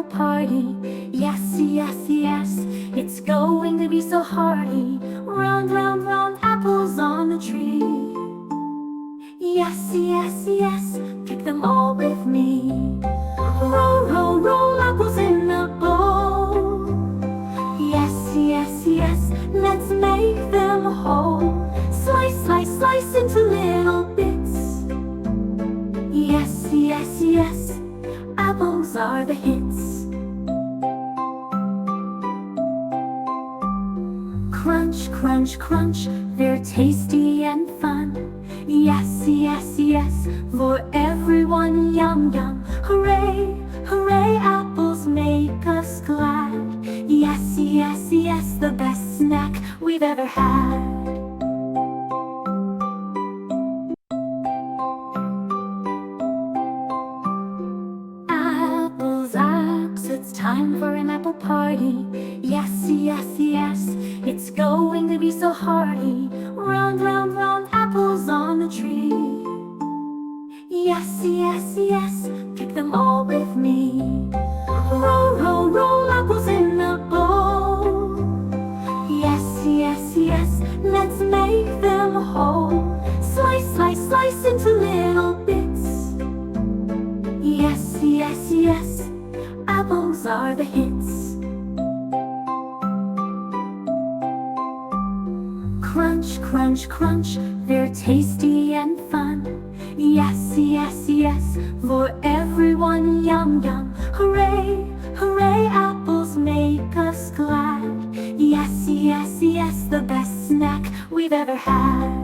apple party. Yes, yes, yes, it's going to be so hearty. Round, round, round apples on the tree. Yes, yes, yes, pick them all with me. Roll, roll, roll apples in a bowl. Yes, yes, yes, let's make them whole. Slice, slice, slice into little bits. Yes, yes, yes, apples are the hits. Crunch, crunch, crunch, they're tasty and fun. Yes, yes, yes, for everyone, yum, yum. Hooray, hooray, apples make us glad. Yes, yes, yes, the best snack we've ever had. Apples, apples, it's time for an apple party. Yes, yes, yes, it's going to be so hearty. Round, round, round apples on the tree. Yes, yes, yes, pick them all with me. Roll, roll, roll apples in a bowl. Yes, yes, yes, let's make them whole. Slice, slice, slice into little bits. Yes, yes, yes, apples are the hits. Crunch, crunch, crunch, they're tasty and fun. Yes, yes, yes, for everyone, yum, yum. Hooray, hooray, apples make us glad. Yes, yes, yes, the best snack we've ever had.